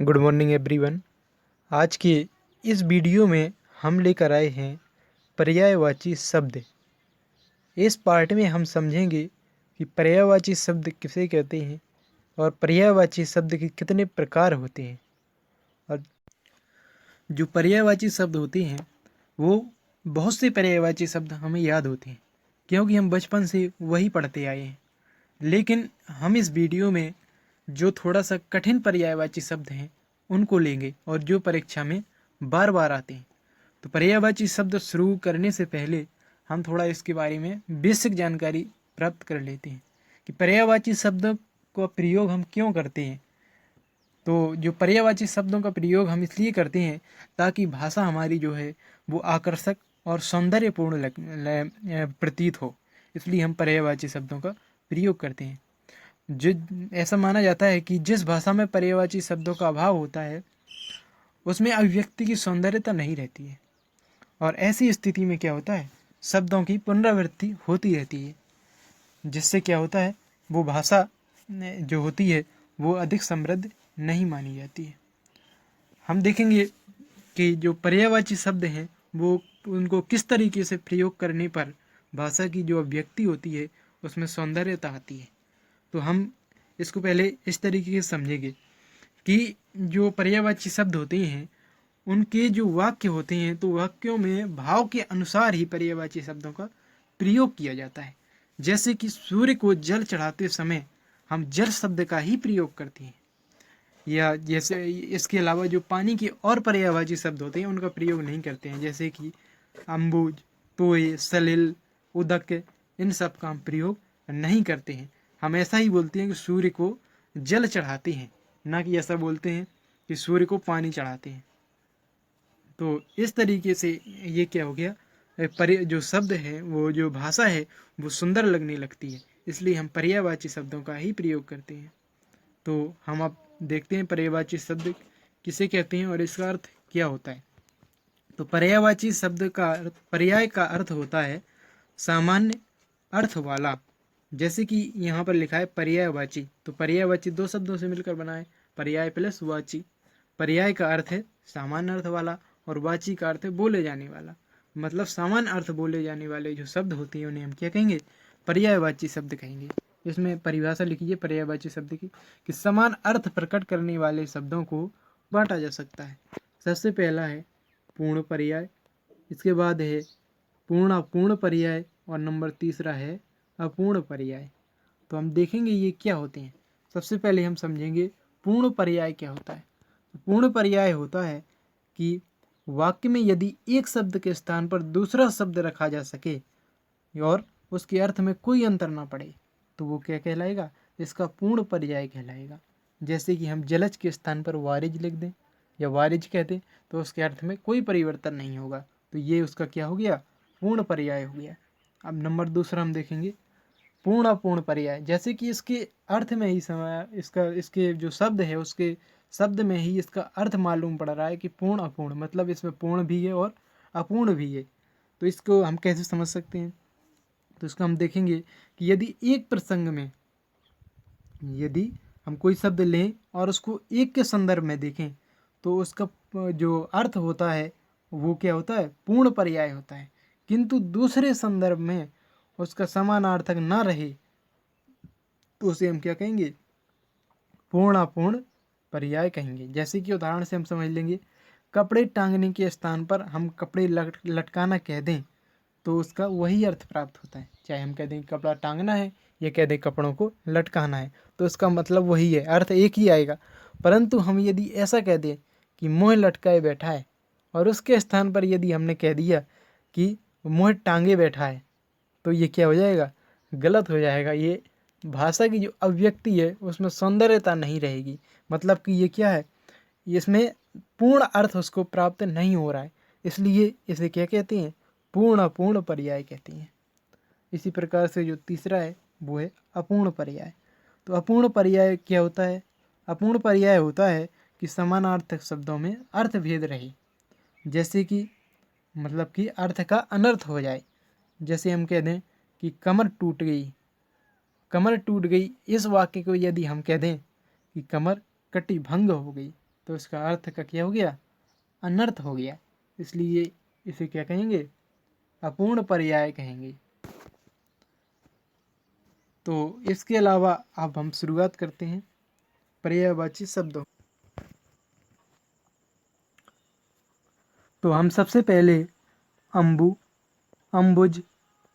Good morning everyone. आज के इस वीडियो में हम लेकर आए हैं पर्यायवाची शब्द। इस पार्ट में हम समझेंगे कि पर्यायवाची शब्द किसे कहते हैं और पर्यायवाची शब्द के कितने प्रकार होते हैं। और जो पर्यायवाची शब्द होते हैं वो बहुत से पर्यायवाची शब्द हमें याद होते हैं क्योंकि हम बचपन से वही पढ़ते आए हैं। लेकिन हम इस वीडियो में जो थोड़ा सा कठिन पर्यायवाची शब्द हैं उनको लेंगे और जो परीक्षा में बार बार आते हैं। तो पर्यायवाची शब्द शुरू करने से पहले हम थोड़ा इसके बारे में बेसिक जानकारी प्राप्त कर लेते हैं कि पर्यायवाची शब्द का प्रयोग हम क्यों करते हैं। तो जो पर्यायवाची शब्दों का प्रयोग हम इसलिए करते हैं ताकि भाषा हमारी जो है वो आकर्षक और सौंदर्यपूर्ण प्रतीत हो, इसलिए हम पर्यायवाची शब्दों का प्रयोग करते हैं। जो ऐसा माना जाता है कि जिस भाषा में पर्यायवाची शब्दों का अभाव होता है उसमें अभिव्यक्ति की सौंदर्यता नहीं रहती है और ऐसी स्थिति में क्या होता है, शब्दों की पुनरावृत्ति होती रहती है, जिससे क्या होता है वो भाषा जो होती है वो अधिक समृद्ध नहीं मानी जाती है। हम देखेंगे कि जो पर्यायवाची शब्द हैं वो उनको किस तरीके से प्रयोग करने पर भाषा की जो अभिव्यक्ति होती है उसमें सौंदर्यता आती है। तो हम इसको पहले इस तरीके से समझेंगे कि जो पर्यायवाची शब्द होते हैं उनके जो वाक्य होते हैं तो वाक्यों में भाव के अनुसार ही पर्यायवाची शब्दों का प्रयोग किया जाता है। जैसे कि सूर्य को जल चढ़ाते समय हम जल शब्द का ही प्रयोग करते हैं, या जैसे इसके अलावा जो पानी के और पर्यायवाची शब्द होते हैं उनका प्रयोग नहीं करते हैं, जैसे कि अम्बुज, तोय, सलिल, उदक, इन सब का हम प्रयोग नहीं करते हैं। हम ऐसा ही बोलते हैं कि सूर्य को जल चढ़ाते हैं, ना कि ऐसा बोलते हैं कि सूर्य को पानी चढ़ाते हैं। तो इस तरीके से ये क्या हो गया, जो शब्द है वो जो भाषा है वो सुंदर लगने लगती है, इसलिए हम पर्यायवाची शब्दों का ही प्रयोग करते हैं। तो हम अब देखते हैं पर्यायवाची शब्द किसे कहते हैं और इसका अर्थ क्या होता है। तो पर्यायवाची शब्द का पर्याय का अर्थ होता है सामान्य अर्थ वाला। जैसे कि यहाँ पर लिखा है पर्यायवाची, तो पर्यायवाची दो शब्दों से मिलकर बना है, पर्याय प्लस वाची। पर्याय का अर्थ है सामान्य अर्थ वाला और वाची का अर्थ है बोले जाने वाला। मतलब सामान्य अर्थ बोले जाने वाले जो शब्द होते हैं उन्हें हम क्या कहेंगे, पर्यायवाची शब्द कहेंगे। इसमें परिभाषा लिखिए पर्यायवाची शब्द की कि समान अर्थ प्रकट करने वाले शब्दों को बांटा जा सकता है। सबसे पहला है पूर्ण पर्याय, इसके बाद है पूर्ण अपूर्ण पर्याय और नंबर तीसरा है अपूर्ण पर्याय। तो हम देखेंगे ये क्या होते हैं। सबसे पहले हम समझेंगे पूर्ण पर्याय क्या होता है। पूर्ण पर्याय होता है कि वाक्य में यदि एक शब्द के स्थान पर दूसरा शब्द रखा जा सके और उसके अर्थ में कोई अंतर ना पड़े तो वो क्या कहलाएगा, इसका पूर्ण पर्याय कहलाएगा। जैसे कि हम जलज के स्थान पर वारिज लिख दें या वारिज कह दें तो उसके अर्थ में कोई परिवर्तन नहीं होगा, तो ये उसका क्या हो गया, पूर्ण पर्याय हो गया। अब नंबर दूसरा हम देखेंगे पूर्ण अपूर्ण पर्याय। जैसे कि इसके अर्थ में ही समय इसके जो शब्द है उसके शब्द में ही इसका अर्थ मालूम पड़ रहा है कि पूर्ण अपूर्ण, मतलब इसमें पूर्ण भी है और अपूर्ण भी है। तो इसको हम कैसे समझ सकते हैं, तो इसको हम देखेंगे कि यदि एक प्रसंग में यदि हम कोई शब्द लें और उसको एक के संदर्भ में देखें तो उसका जो अर्थ होता है वो क्या होता है, पूर्ण पर्याय होता है। किंतु दूसरे संदर्भ में उसका समानार्थक ना रहे तो उसे हम क्या कहेंगे, पूर्ण अपूर्ण पर्याय कहेंगे। जैसे कि उदाहरण से हम समझ लेंगे, कपड़े टांगने के स्थान पर हम कपड़े लटकाना कह दें तो उसका वही अर्थ प्राप्त होता है। चाहे हम कह दें कपड़ा टांगना है या कह दें कपड़ों को लटकाना है तो उसका मतलब वही है, अर्थ एक ही आएगा। परंतु हम यदि ऐसा कह दें कि मुँह लटकाए बैठा है और उसके स्थान पर यदि हमने कह दिया कि मुँह टांगे बैठा है तो ये क्या हो जाएगा, गलत हो जाएगा। ये भाषा की जो अभिव्यक्ति है उसमें सौंदर्यता नहीं रहेगी, मतलब कि ये क्या है, इसमें पूर्ण अर्थ उसको प्राप्त नहीं हो रहा है, इसलिए इसे क्या कहते हैं, पूर्ण अपूर्ण पर्याय कहते हैं। इसी प्रकार से जो तीसरा है वो है अपूर्ण पर्याय। तो अपूर्ण पर्याय क्या होता है, अपूर्ण पर्याय होता है कि समानार्थक शब्दों में अर्थ भेद रहे, जैसे कि मतलब कि अर्थ का अनर्थ हो जाए। जैसे हम कह दें कि कमर टूट गई, कमर टूट गई, इस वाक्य को यदि हम कह दें कि कमर कटी भंग हो गई तो इसका अर्थ का क्या हो गया, अनर्थ हो गया। इसलिए इसे क्या कहेंगे, अपूर्ण पर्याय कहेंगे। तो इसके अलावा अब हम शुरुआत करते हैं पर्यायवाची शब्दों। तो हम सबसे पहले अम्बु, अम्बुज,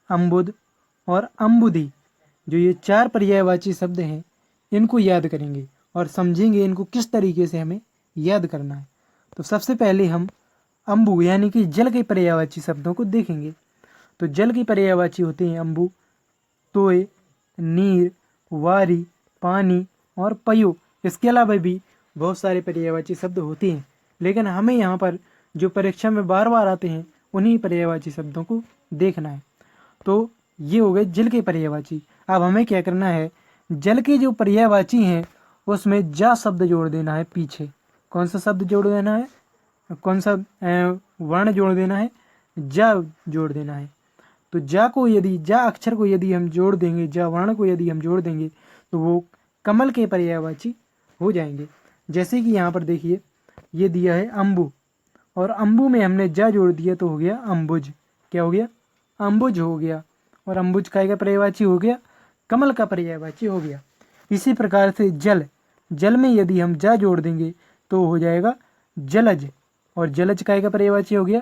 अम्बुद और अम्बुदी, जो ये 4 पर्यायवाची शब्द हैं, इनको याद करेंगे और समझेंगे इनको किस तरीके से हमें याद करना है। तो सबसे पहले हम अम्बु यानी कि जल के पर्यायवाची शब्दों को देखेंगे। तो जल के पर्यायवाची होते हैं अम्बु, तोय, नीर, वारी, पानी और पयो। इसके अलावा भी बहुत सारे पर्यायवाची शब्द होते हैं, लेकिन हमें यहाँ पर जो परीक्षा में बार बार आते हैं उन्हीं पर्यायवाची शब्दों को देखना है। तो ये हो गए जल के पर्यायवाची। अब हमें क्या करना है, जल के जो पर्यायवाची हैं उसमें जा शब्द जोड़ देना है पीछे। कौन सा शब्द जोड़ देना है, कौन सा वर्ण जोड़ देना है, जा जोड़ देना है। तो जा को यदि, जा अक्षर को यदि हम जोड़ देंगे, जा वर्ण को यदि हम जोड़ देंगे तो वो कमल के पर्यायवाची हो जाएंगे। जैसे कि यहाँ पर देखिए, ये दिया है अम्बु, और अम्बु में हमने जा जोड़ दिया तो हो गया अम्बुज। क्या हो गया, अम्बुज हो गया। और अम्बुज का पर्यायवाची हो गया, कमल का पर्यायवाची हो गया। इसी प्रकार से जल, जल में यदि हम जा जोड़ देंगे तो हो जाएगा जलज, और जलज का पर्यायवाची हो गया,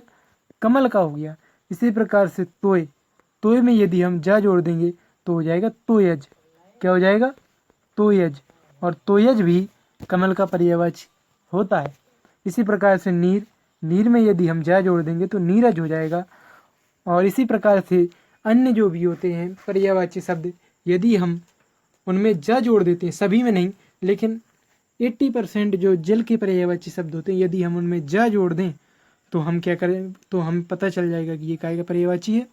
कमल का हो गया। इसी प्रकार से तोय, तोय में यदि हम जा जोड़ देंगे तो हो जाएगा तोयज। क्या हो जाएगा, तोयज, और तोयज भी कमल का पर्यायवाची होता है। इसी प्रकार से नीर, नीर में यदि हम जा जोड़ देंगे तो नीरज हो जाएगा। और इसी प्रकार से अन्य जो भी होते हैं पर्यायवाची शब्द, यदि हम उनमें जा जोड़ देते हैं, सभी में नहीं लेकिन 80% जो जल के पर्यायवाची शब्द होते हैं, यदि हम उनमें जा जोड़ दें तो हम क्या करें, तो हम पता चल जाएगा कि ये काय का पर्यायवाची है,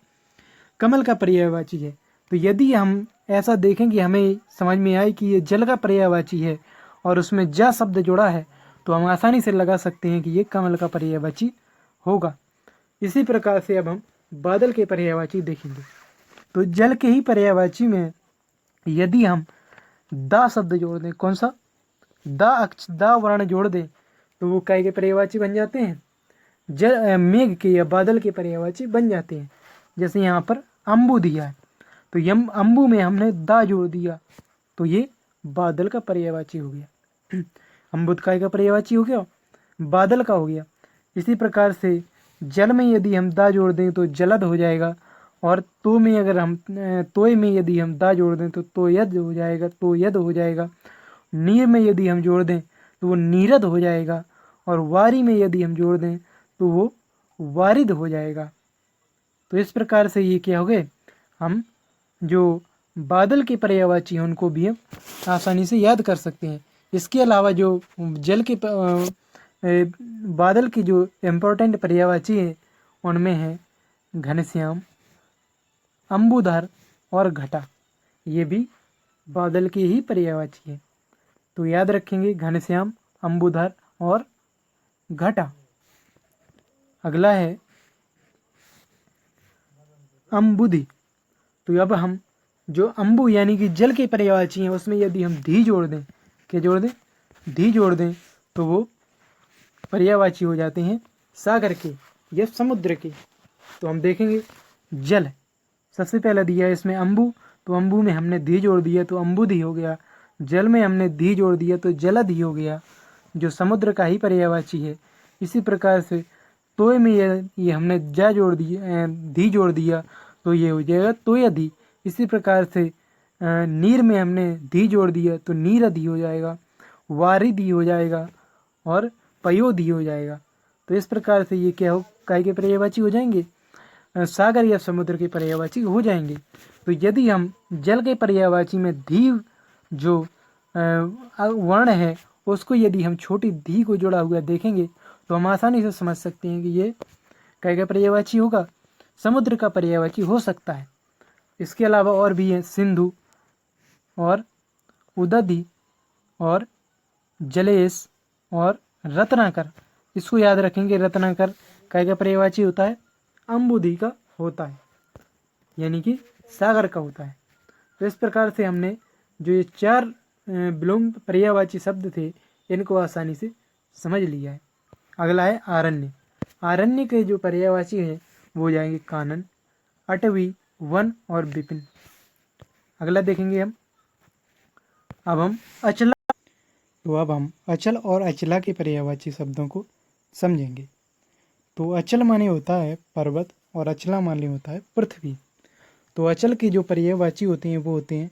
कमल का पर्यायवाची है। तो यदि हम ऐसा देखें कि हमें समझ में आए कि ये जल का पर्यायवाची है और उसमें जा शब्द जोड़ा है, तो हम आसानी से लगा सकते हैं कि ये कमल का पर्यायवाची होगा। इसी प्रकार से अब हम बादल के पर्यायवाची देखेंगे। तो जल के ही पर्यायवाची में यदि हम दा शब्द जोड़ दें, कौन सा, दा वर्ण जोड़ दें, तो वो काय के पर्यायवाची बन जाते हैं, मेघ के या बादल के पर्यायवाची बन जाते हैं। जैसे यहाँ पर अम्बु दिया है, तो यम अम्बु में हमने दा जोड़ दिया तो ये बादल का पर्यायवाची हो गया। अम्बुद काय का पर्यायवाची हो गया, बादल का हो गया। इसी प्रकार से जल में यदि हम दा जोड़ दें तो जलद हो जाएगा, और तो में अगर हम तोय में यदि हम दा जोड़ दें तो तोयद हो जाएगा, तोयद हो जाएगा। नीर में यदि हम जोड़ दें तो वो नीरद हो जाएगा, और वारी में यदि हम जोड़ दें तो वो वारिद हो जाएगा। तो इस प्रकार से ये क्या हो गए, हम जो बादल के पर्यायवाची हैं उनको भी हम आसानी से याद कर सकते हैं। इसके अलावा जो जल के बादल की जो इम्पोर्टेंट पर्यायवाची है उनमें है घनश्याम, अम्बुधर और घटा। ये भी बादल की ही पर्यायवाची है। तो याद रखेंगे घनश्याम, अम्बुधर और घटा। अगला है अम्बुदी। तो अब हम जो अम्बु यानी कि जल के पर्यायवाची हैं उसमें यदि हम धी जोड़ दें, क्या जोड़ दें, धी जोड़ दें, तो वो पर्यायवाची हो जाते हैं सागर के या समुद्र के। तो हम देखेंगे जल, सबसे पहला दिया है इसमें अम्बु, तो अम्बु में हमने धी जोड़ दिया तो अम्बुधी हो गया। जल में हमने धी जोड़ दिया तो जलधि हो गया, जो समुद्र का ही पर्यायवाची है। इसी प्रकार से तोय में ये हमने जा जोड़ दिया, धी जोड़ दिया तो ये हो जाएगा तोयधि। इसी प्रकार से नीर में हमने धी जोड़ दिया तो नीरधि हो जाएगा, वारिधि हो जाएगा और पयोधि हो जाएगा। तो इस प्रकार से ये क्या हो, काय के पर्यायवाची हो जाएंगे, सागर या समुद्र के पर्यायवाची हो जाएंगे। तो यदि हम जल के पर्यायवाची में धी जो वर्ण है उसको यदि हम छोटी धी को जोड़ा हुआ देखेंगे तो हम आसानी से समझ सकते हैं कि ये काय का पर्यायवाची होगा, समुद्र का पर्यायवाची हो सकता है। इसके अलावा और भी है सिंधु और उदधि और जलेश और रत्नाकर। इसको याद रखेंगे, रत्नाकर काय का पर्यायवाची होता है, अम्बुधि का होता है, यानी कि सागर का होता है। तो इस प्रकार से हमने जो ये 4 विलोम पर्यायवाची शब्द थे इनको आसानी से समझ लिया है। अगला है आरण्य। आरण्य के जो पर्यायवाची हैं वो हो जाएंगे कानन, अटवी, वन और विपिन। अगला देखेंगे हम। अब हम अचल और अचला के पर्यायवाची शब्दों को समझेंगे। तो अचल माने होता है पर्वत और अचला माने होता है पृथ्वी। तो अचल के जो पर्यायवाची होते हैं वो होते हैं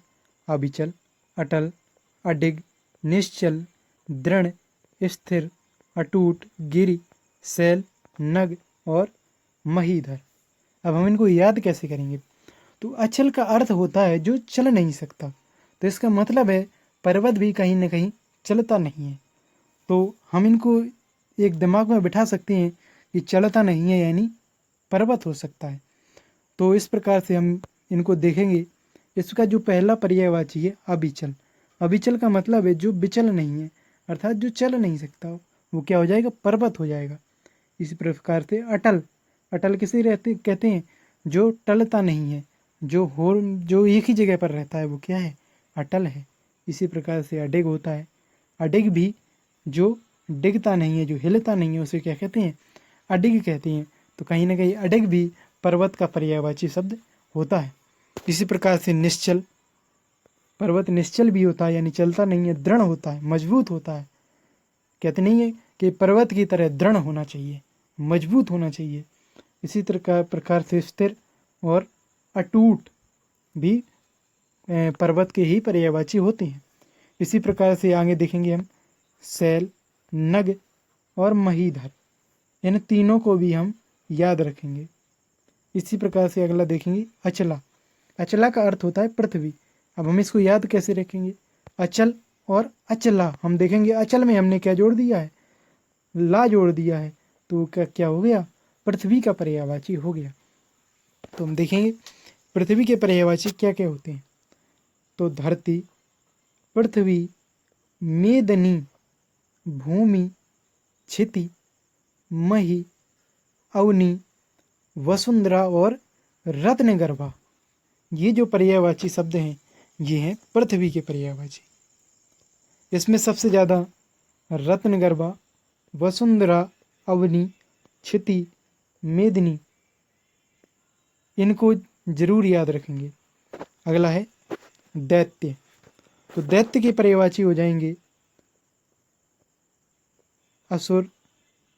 अविचल, अटल, अडिग, निश्चल, दृढ़, स्थिर, अटूट, गिरि, शैल, नग और महीधर। अब हम इनको याद कैसे करेंगे? तो अचल का अर्थ होता है जो चल नहीं सकता। तो इसका मतलब है पर्वत भी कहीं ना कहीं चलता नहीं है। तो हम इनको एक दिमाग में बिठा सकते हैं कि चलता नहीं है यानी पर्वत हो सकता है। तो इस प्रकार से हम इनको देखेंगे। इसका जो पहला पर्यायवाची है अविचल। अविचल का मतलब है जो विचल नहीं है, अर्थात जो चल नहीं सकता, वो क्या हो जाएगा? पर्वत हो जाएगा। इसी प्रकार से अटल। अटल किसे कहते हैं? जो टलता नहीं है, जो एक ही जगह पर रहता है वो क्या है? अटल है। इसी प्रकार से अडिग होता है। अडिग भी जो डिगता नहीं है, जो हिलता नहीं है, उसे क्या कहते हैं? अडिग कहते हैं। तो कहीं ना कहीं अडिग भी पर्वत का पर्यायवाची शब्द होता है। इसी प्रकार से निश्चल। पर्वत निश्चल भी होता है यानी चलता नहीं है, दृढ़ होता है, मजबूत होता है। कहते नहीं है कि पर्वत की तरह दृढ़ होना चाहिए, मजबूत होना चाहिए। इसी तरह प्रकार से स्थिर और अटूट भी पर्वत के ही पर्यायवाची होते हैं। इसी प्रकार से आगे देखेंगे हम शैल, नग और महीधर। इन तीनों को भी हम याद रखेंगे। इसी प्रकार से अगला देखेंगे अचला। अचला का अर्थ होता है पृथ्वी। अब हम इसको याद कैसे रखेंगे? अचल और अचला। हम देखेंगे अचल में हमने क्या जोड़ दिया है? ला जोड़ दिया है। तो क्या हो गया? पृथ्वी का पर्यायवाची हो गया। तो हम देखेंगे पृथ्वी के पर्यायवाची क्या क्या होते हैं। तो धरती, पृथ्वी, मेदनी, भूमि, क्षिति, मही, अवनी, वसुंधरा और रत्नगर्भा। ये जो पर्यायवाची शब्द हैं ये हैं पृथ्वी के पर्यायवाची। इसमें सबसे ज़्यादा रत्नगर्भा, वसुंधरा, अवनी, क्षिति, मेदिनी, इनको जरूर याद रखेंगे। अगला है दैत्य। तो दैत्य के पर्यायवाची हो जाएंगे असुर,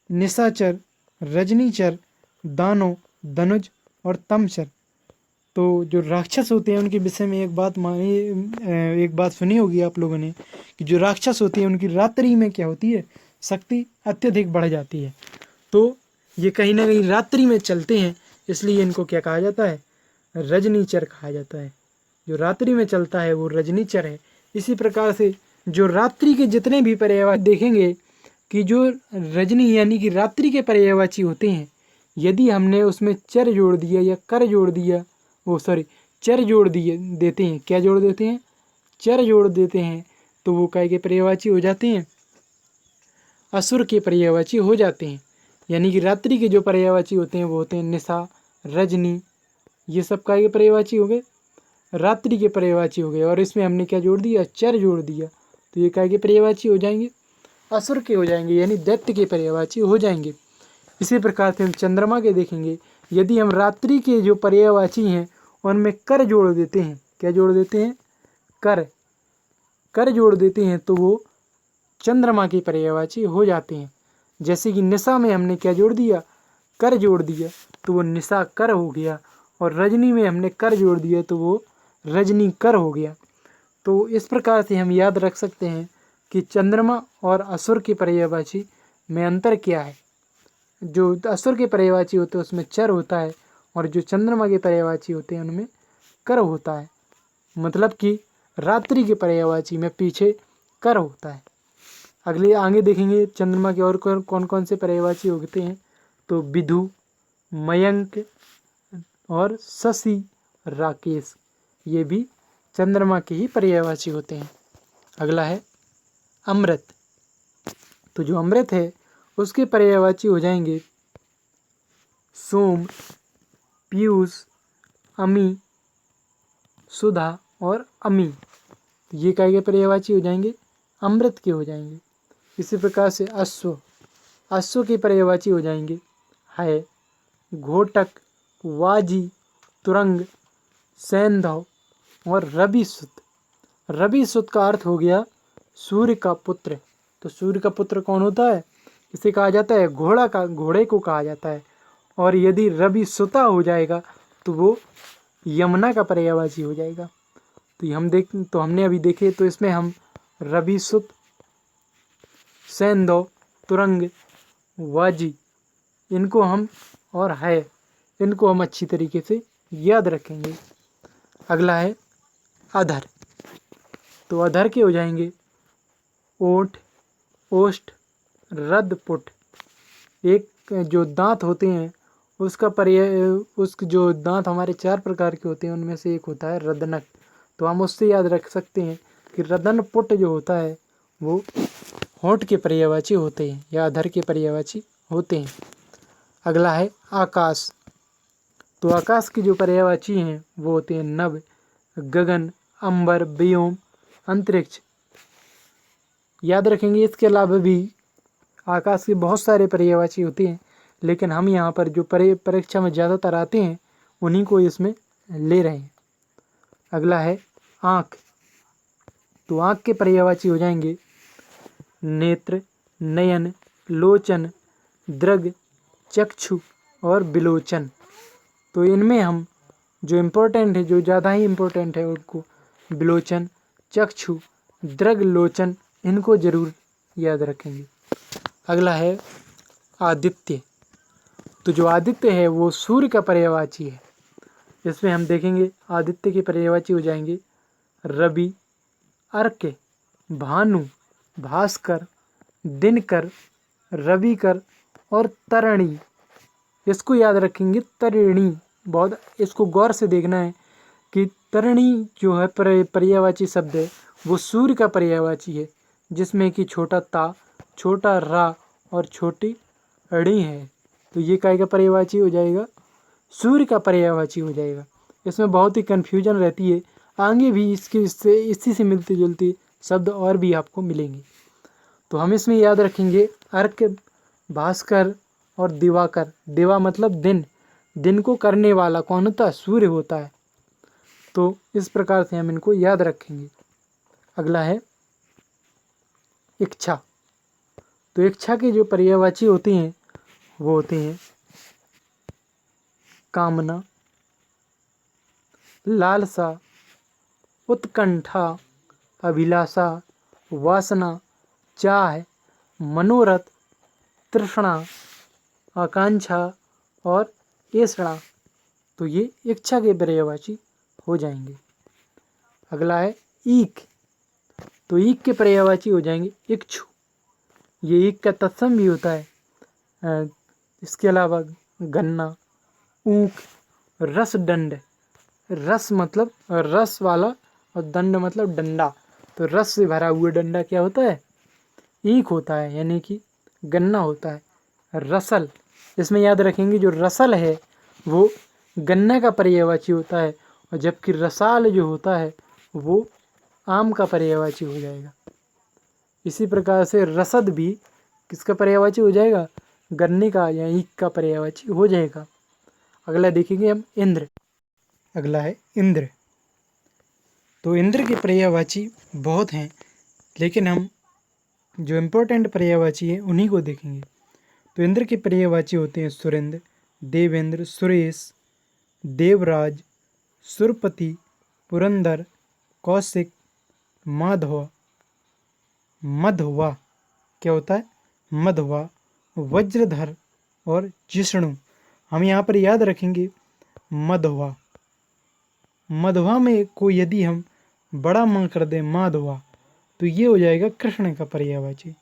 निशाचर, रजनीचर, दानव, दनुज और तमचर। तो जो राक्षस होते हैं उनके विषय में एक बात सुनी होगी आप लोगों ने कि जो राक्षस होते हैं उनकी रात्रि में क्या होती है? शक्ति अत्यधिक बढ़ जाती है। तो ये कहीं ना कहीं रात्रि में चलते हैं, इसलिए इनको क्या कहा जाता है? रजनीचर कहा जाता है। जो रात्रि में चलता है वो रजनीचर है। इसी प्रकार से जो रात्रि के जितने भी पर्यायवाची देखेंगे कि जो रजनी यानी कि रात्रि के पर्यायवाची होते हैं, यदि हमने उसमें चर जोड़ दिया या कर जोड़ दिया, चर जोड़ देते हैं। क्या जोड़ देते हैं? चर जोड़ देते हैं। तो वो काय के पर्यायवाची हो जाते हैं? असुर के पर्यायवाची हो जाते हैं। यानी कि रात्रि के जो पर्यायवाची होते हैं वो होते हैं निशा, रजनी, ये सब काय के पर्यायवाची हो गए? रात्रि के पर्यायवाची हो गए। और इसमें हमने क्या जोड़ दिया? चर जोड़ दिया। तो ये काय के पर्यायवाची हो जाएंगे? असुर के हो जाएंगे, यानी दैत्य के पर्यायवाची हो जाएंगे। इसी प्रकार से हम चंद्रमा के देखेंगे। यदि हम रात्रि के जो पर्यायवाची हैं उनमें कर जोड़ देते हैं, क्या जोड़ देते हैं? कर जोड़ देते हैं तो वो चंद्रमा के पर्यायवाची हो जाते हैं। जैसे कि निशा में हमने क्या जोड़ दिया? कर जोड़ दिया तो वो निशा कर हो गया। और रजनी में हमने कर जोड़ दिया तो वो रजनी कर हो गया। तो इस प्रकार से हम याद रख सकते हैं कि चंद्रमा और असुर के पर्यायवाची में अंतर क्या है। जो असुर के पर्यायवाची होते हैं उसमें चर होता है और जो चंद्रमा के पर्यायवाची होते हैं उनमें कर होता है। मतलब कि रात्रि के पर्यायवाची में पीछे कर होता है। अगले आगे देखेंगे चंद्रमा के और कौन कौन से पर्यायवाची होते हैं। तो विधु, मयंक और शशि, राकेश, ये भी चंद्रमा के ही पर्यायवाची होते हैं। अगला है अमृत। तो जो अमृत है उसके पर्यायवाची हो जाएंगे सोम, पीयूष, अमी, सुधा और अमी। तो ये काय के पर्यायवाची हो जाएंगे? अमृत के हो जाएंगे। इसी प्रकार से अश्व, अश्व के पर्यायवाची हो जाएंगे है, घोटक, वाजी, तुरंग, सैंधव और रविसुत। रविसुत का अर्थ हो गया सूर्य का पुत्र। तो सूर्य का पुत्र कौन होता है? इसे कहा जाता है घोड़े को कहा जाता है। और यदि रविसुता हो जाएगा तो वो यमुना का पर्यायवाची हो जाएगा। तो हमने अभी देखे, तो इसमें हम रविसुत, सैंधव, तुरंग, वाजी इनको हम और है इनको हम अच्छी तरीके से याद रखेंगे। अगला है अधर। तो अधर के हो जाएंगे ओठ, ओष्ठ, रदपुट। एक जो दांत होते हैं उसका जो दांत हमारे 4 प्रकार के होते हैं उनमें से एक होता है रदनक। तो हम उससे याद रख सकते हैं कि रदनपुट जो होता है वो होंठ के पर्यायवाची होते हैं या अधर के पर्यायवाची होते हैं। अगला है आकाश। तो आकाश की जो पर्यायवाची हैं वो होते हैं नभ, गगन, अंबर, व्योम, अंतरिक्ष। याद रखेंगे। इसके अलावा भी आकाश के बहुत सारे पर्यायवाची होते हैं, लेकिन हम यहाँ पर जो परीक्षा में ज़्यादातर आते हैं उन्हीं को इसमें ले रहे हैं। अगला है आँख। तो आँख के पर्यायवाची हो जाएंगे नेत्र, नयन, लोचन, दृग, चक्षु और बिलोचन। तो इनमें हम जो इम्पोर्टेंट है, जो ज़्यादा ही इम्पोर्टेंट है उनको बिलोचन, चक्षु, दृग, लोचन इनको जरूर याद रखेंगे। अगला है आदित्य। तो जो आदित्य है वो सूर्य का पर्यायवाची है। इसमें हम देखेंगे आदित्य के पर्यायवाची हो जाएंगे रवि, अर्क, भानु, भास्कर, दिनकर, रविकर और तरणी। इसको याद रखेंगे तरिणी। बहुत इसको गौर से देखना है कि तरिणी जो है पर्यायवाची शब्द है वो सूर्य का पर्यायवाची है, जिसमें कि छोटा ता, छोटा रा और छोटी णी है। तो ये काय का पर्यायवाची हो जाएगा? सूर्य का पर्यायवाची हो जाएगा। इसमें बहुत ही कन्फ्यूजन रहती है। आगे भी इसी से मिलती जुलती शब्द और भी आपको मिलेंगे। तो हम इसमें याद रखेंगे अर्क, भास्कर और दिवाकर। दिवा मतलब दिन, दिन को करने वाला कौन होता है? सूर्य होता है। तो इस प्रकार से हम इनको याद रखेंगे। अगला है इच्छा। तो इच्छा के जो पर्यायवाची होते हैं वो होते हैं कामना, लालसा, उत्कंठा, अभिलाषा, वासना, चाह, मनोरथ, तृष्णा, आकांक्षा और ऐषणा। तो ये इच्छा के पर्यायवाची हो जाएंगे। अगला है ईख। तो ईख के पर्यायवाची हो जाएंगे इक्षु। ये ईख का तत्सम भी होता है। इसके अलावा गन्ना, ऊख, रस दंड। रस मतलब रस वाला और दंड मतलब डंडा। तो रस से भरा हुआ डंडा क्या होता है? ईख होता है, यानी कि गन्ना होता है। रसल, इसमें याद रखेंगे जो रसल है वो गन्ना का पर्यायवाची होता है, और जबकि रसाल जो होता है वो आम का पर्यायवाची हो जाएगा। इसी प्रकार से रसद भी किसका पर्यायवाची हो जाएगा? गन्ने का या ईख का पर्यायवाची हो जाएगा। अगला देखेंगे हम इंद्र। अगला है इंद्र। तो इंद्र के पर्यायवाची बहुत हैं, लेकिन हम जो इम्पोर्टेंट पर्यायवाची है उन्हीं को देखेंगे। तो इंद्र के पर्यायवाची होते हैं सुरेंद्र, देवेंद्र, सुरेश, देवराज, सुरपति, पुरंदर, कौशिक, माधव, मधवा। क्या होता है? मधवा, वज्रधर और जिष्णु। हम यहाँ पर याद रखेंगे मधवा। मधवा में को यदि हम बड़ा माँ कर दें माधवा, तो ये हो जाएगा कृष्ण का पर्यायवाची।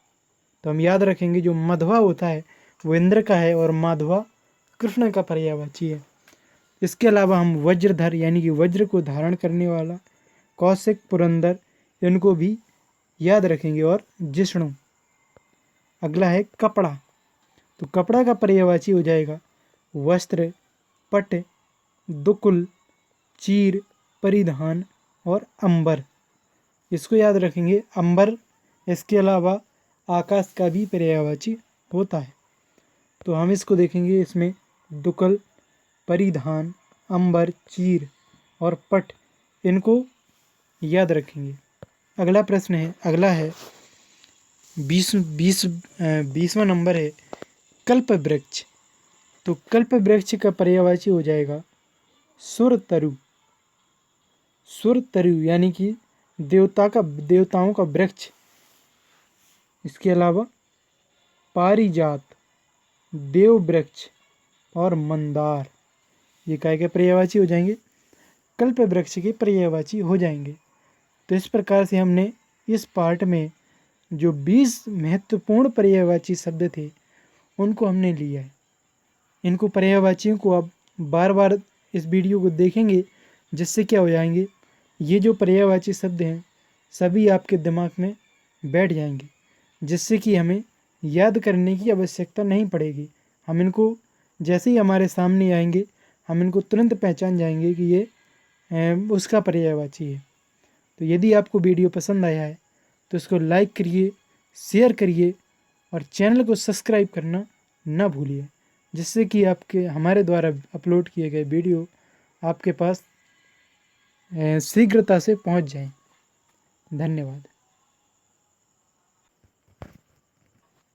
तो हम याद रखेंगे जो मधवा होता है वो इंद्र का है और माधवा कृष्ण का पर्यायवाची है। इसके अलावा हम वज्रधर यानी कि वज्र को धारण करने वाला, कौशिक, पुरंदर इनको भी याद रखेंगे और जिष्णु। अगला है कपड़ा। तो कपड़ा का पर्यायवाची हो जाएगा वस्त्र, पट, दुकुल, चीर, परिधान और अंबर। इसको याद रखेंगे अंबर। इसके अलावा आकाश का भी पर्यायवाची होता है। तो हम इसको देखेंगे। इसमें दुकल, परिधान, अंबर, चीर और पट, इनको याद रखेंगे। अगला प्रश्न है, अगला है 20वां नंबर है कल्प वृक्ष। तो कल्प वृक्ष का पर्यायवाची हो जाएगा सुरतरु। सुरतरु यानी कि देवताओं का वृक्ष। इसके अलावा पारिजात, देव वृक्ष और मंदार, ये काय के पर्यायवाची हो जाएंगे? कल्प वृक्ष के पर्यायवाची हो जाएंगे। तो इस प्रकार से हमने इस पार्ट में जो 20 महत्वपूर्ण पर्यायवाची शब्द थे उनको हमने लिया है। इनको पर्यायवाचियों को आप बार बार इस वीडियो को देखेंगे, जिससे क्या हो जाएंगे, ये जो पर्यायवाची शब्द हैं सभी आपके दिमाग में बैठ जाएंगे, जिससे कि हमें याद करने की आवश्यकता नहीं पड़ेगी। हम इनको जैसे ही हमारे सामने आएंगे हम इनको तुरंत पहचान जाएंगे कि ये उसका पर्यायवाची है। तो यदि आपको वीडियो पसंद आया है तो इसको लाइक करिए, शेयर करिए और चैनल को सब्सक्राइब करना ना भूलिए, जिससे कि आपके हमारे द्वारा अपलोड किए गए वीडियो आपके पास शीघ्रता से पहुंच जाएं। धन्यवाद।